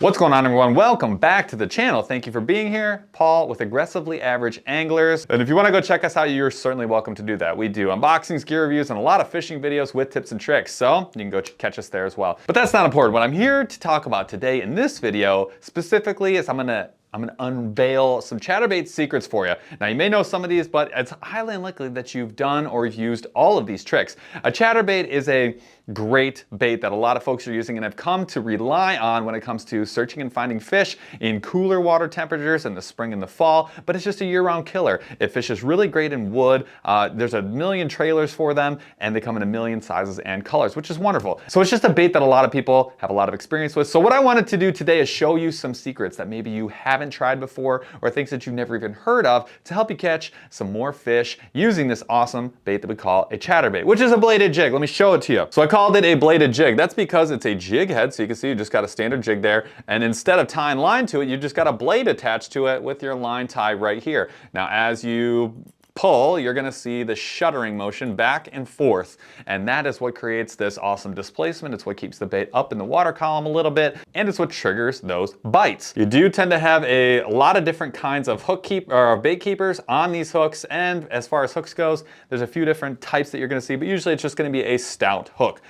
What's going on, everyone? Welcome back to the channel. Thank you for being here. Paul with Aggressively Average Anglers. And if you want to go check us out, you're certainly welcome to do that. We do unboxings, gear reviews, and a lot of fishing videos with tips and tricks. So you can go catch us there as well. But that's not important. What I'm here to talk about today in this video specifically is I'm gonna unveil some chatterbait secrets for you. Now you may know some of these, but it's highly unlikely that you've done or used all of these tricks. A chatterbait is a great bait that a lot of folks are using and have come to rely on when it comes to searching and finding fish in cooler water temperatures in the spring and the fall, but it's just a year-round killer. It fishes really great in wood. There's a million trailers for them, and they come in a million sizes and colors, which is wonderful. So it's just a bait that a lot of people have a lot of experience with. So what I wanted to do today is show you some secrets that maybe you haven't tried before or things that you've never even heard of to help you catch some more fish using this awesome bait that we call a chatterbait, which is a bladed jig. Let me show it to you. So I called it a bladed jig. That's because it's a jig head, so you can see you just got a standard jig there, and instead of tying line to it, you just got a blade attached to it with your line tie right here. Now as you pull, you're going to see the shuddering motion back and forth, and that is what creates this awesome displacement. It's what keeps the bait up in the water column a little bit, and it's what triggers those bites. You do tend to have a lot of different kinds of bait keepers on these hooks, and as far as hooks goes, there's a few different types that you're going to see, but usually it's just going to be a stout hook.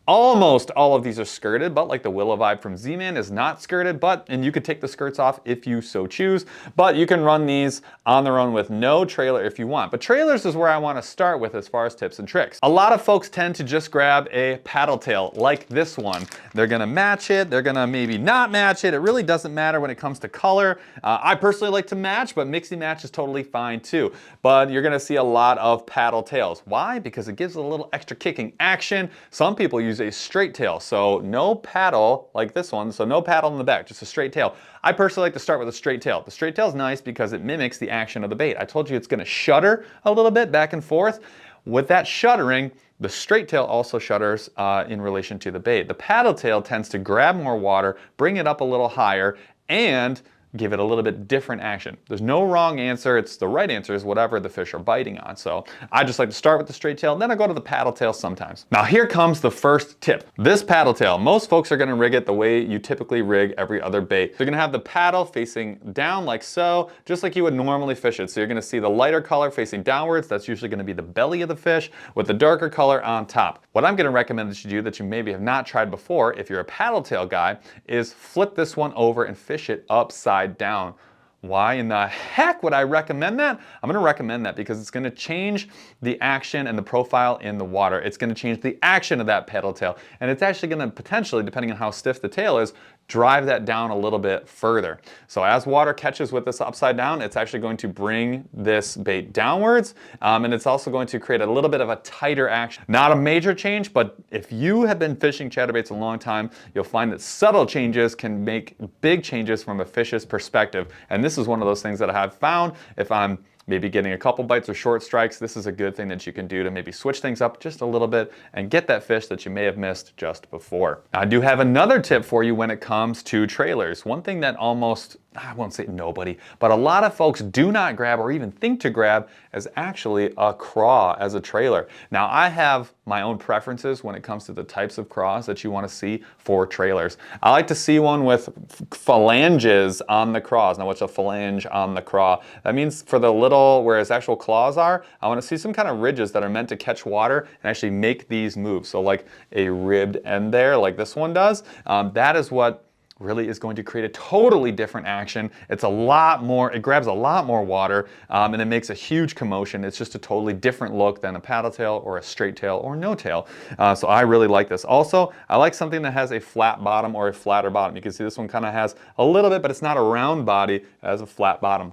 Almost all of these are skirted, but like the Willow Vibe from Z-Man is not skirted, and you could take the skirts off if you so choose, but you can run these on their own with no trailer if you want. But trailers is where I want to start with as far as tips and tricks. A lot of folks tend to just grab a paddle tail like this one. They're gonna match it, they're gonna maybe not match it. It really doesn't matter when it comes to color. I personally like to match, but mixing match is totally fine too. But you're gonna see a lot of paddle tails. Why? Because it gives a little extra kicking action. Some people use a straight tail, so no paddle like this one, so no paddle in the back, just a straight tail. I personally like to start with a straight tail. The straight tail is nice because it mimics the action of the bait. I told you it's gonna shudder a little bit back and forth. With that shuddering, the straight tail also shudders in relation to the bait. The paddle tail tends to grab more water, bring it up a little higher, and give it a little bit different action. There's no wrong answer. It's the right answer is whatever the fish are biting on. So I just like to start with the straight tail, and then I go to the paddle tail sometimes. Now here comes the first tip. This paddle tail, most folks are gonna rig it the way you typically rig every other bait. They're gonna have the paddle facing down like so, just like you would normally fish it. So you're gonna see the lighter color facing downwards. That's usually gonna be the belly of the fish with the darker color on top. What I'm gonna recommend that you do that you maybe have not tried before, if you're a paddle tail guy, is flip this one over and fish it upside down. Why in the heck would I recommend that? I'm going to recommend that because it's going to change the action and the profile in the water. It's going to change the action of that paddle tail, and it's actually going to potentially, depending on how stiff the tail is, drive that down a little bit further. So as water catches with this upside down, it's actually going to bring this bait downwards, and it's also going to create a little bit of a tighter action. Not a major change, but if you have been fishing chatterbaits a long time, you'll find that subtle changes can make big changes from a fish's perspective. And this is one of those things that I have found. If I'm maybe getting a couple bites or short strikes, this is a good thing that you can do to maybe switch things up just a little bit and get that fish that you may have missed just before. I do have another tip for you when it comes to trailers. One thing that almost, I won't say nobody, but a lot of folks do not grab or even think to grab is actually a craw as a trailer. Now I have my own preferences when it comes to the types of craws that you want to see for trailers. I like to see one with phalanges on the craws. Now what's a phalange on the craw? That means for the little, where its actual claws are, I want to see some kind of ridges that are meant to catch water and actually make these move. So like a ribbed end there, like this one does, that is what really is going to create a totally different action. It's a lot more, it grabs a lot more water, and it makes a huge commotion. It's just a totally different look than a paddle tail or a straight tail or no tail. So I really like this. Also, I like something that has a flat bottom or a flatter bottom. You can see this one kind of has a little bit, but it's not a round body, it has a flat bottom.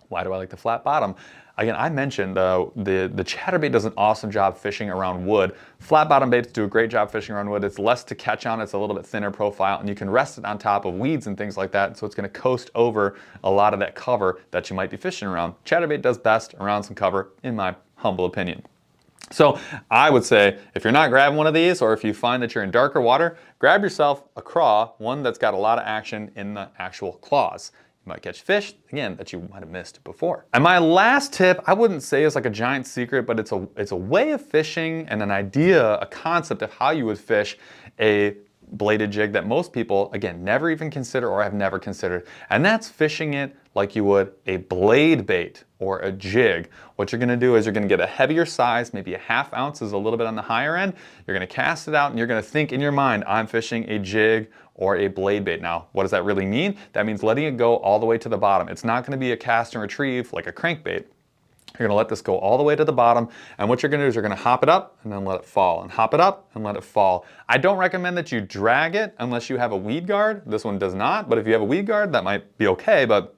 Why do I like the flat bottom? Again, I mentioned the chatterbait does an awesome job fishing around wood. Flat bottom baits do a great job fishing around wood. It's less to catch on, it's a little bit thinner profile, and you can rest it on top of weeds and things like that, so it's going to coast over a lot of that cover that you might be fishing around. Chatterbait does best around some cover, in my humble opinion. So I would say if you're not grabbing one of these, or if you find that you're in darker water, grab yourself a craw, one that's got a lot of action in the actual claws. You might catch fish, again, that you might have missed before. And my last tip, I wouldn't say is like a giant secret, but it's a way of fishing and an idea, a concept of how you would fish a bladed jig that most people, again, never even consider or have never considered, and that's fishing it like you would a blade bait or a jig. What you're gonna do is you're gonna get a heavier size, maybe a ½ ounce is a little bit on the higher end. You're gonna cast it out and you're gonna think in your mind, I'm fishing a jig or a blade bait. Now, what does that really mean? That means letting it go all the way to the bottom. It's not gonna be a cast and retrieve like a crankbait. You're gonna let this go all the way to the bottom, and what you're gonna do is you're gonna hop it up and then let it fall, and hop it up and let it fall. I don't recommend that you drag it unless you have a weed guard. This one does not, but if you have a weed guard, that might be okay, but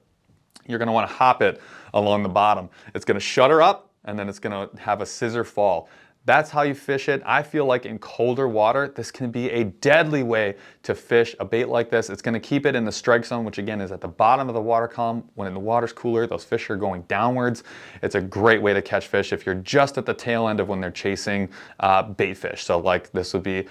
you're gonna wanna hop it along the bottom. It's gonna shutter up, and then it's gonna have a scissor fall. That's how you fish it. I feel like in colder water, this can be a deadly way to fish a bait like this. It's gonna keep it in the strike zone, which again is at the bottom of the water column. When the water's cooler, those fish are going downwards. It's a great way to catch fish if you're just at the tail end of when they're chasing bait fish. So like this would be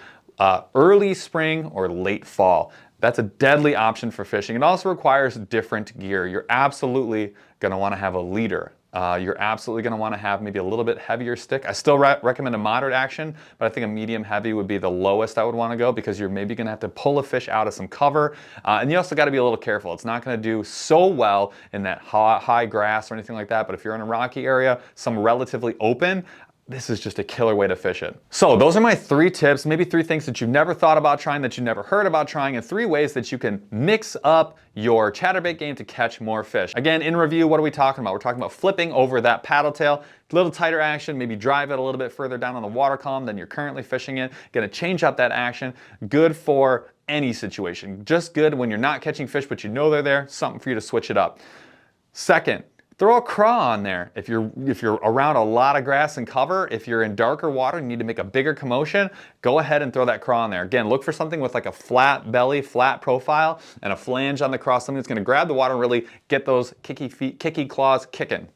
early spring or late fall. That's a deadly option for fishing. It also requires different gear. You're absolutely gonna wanna have a leader. You're absolutely gonna wanna have maybe a little bit heavier stick. I still recommend a moderate action, but I think a medium heavy would be the lowest I would wanna go because you're maybe gonna have to pull a fish out of some cover. And you also gotta be a little careful. It's not gonna do so well in that high grass or anything like that, but if you're in a rocky area, some relatively open, this is just a killer way to fish it. So those are my 3 tips, maybe 3 things that you've never thought about trying, that you never heard about trying, and 3 ways that you can mix up your chatterbait game to catch more fish. Again, in review, what are we talking about? We're talking about flipping over that paddle tail, a little tighter action, maybe drive it a little bit further down on the water column than you're currently fishing it. Gonna change up that action. Good for any situation. Just good when you're not catching fish, but you know they're there, something for you to switch it up. Second, throw a craw on there. If you're around a lot of grass and cover, if you're in darker water and you need to make a bigger commotion, go ahead and throw that craw on there. Again, look for something with like a flat belly, flat profile, and a flange on the craw, something that's gonna grab the water and really get those kicky feet, kicky claws kicking.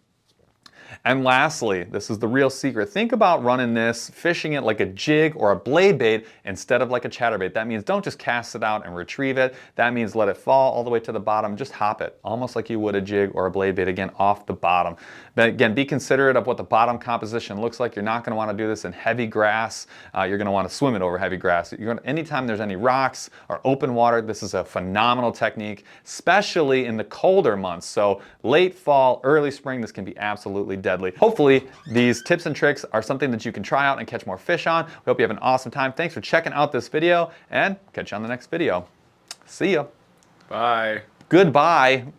And lastly, this is the real secret. Think about running this, fishing it like a jig or a blade bait instead of like a chatterbait. That means don't just cast it out and retrieve it. That means let it fall all the way to the bottom. Just hop it, almost like you would a jig or a blade bait, again, off the bottom. But again, be considerate of what the bottom composition looks like. You're not gonna wanna do this in heavy grass. You're gonna wanna swim it over heavy grass. Anytime there's any rocks or open water, this is a phenomenal technique, especially in the colder months. So late fall, early spring, this can be absolutely deadly. Hopefully these tips and tricks are something that you can try out and catch more fish on. We hope you have an awesome time. Thanks for checking out this video, and catch you on the next video. See ya. Bye. Goodbye.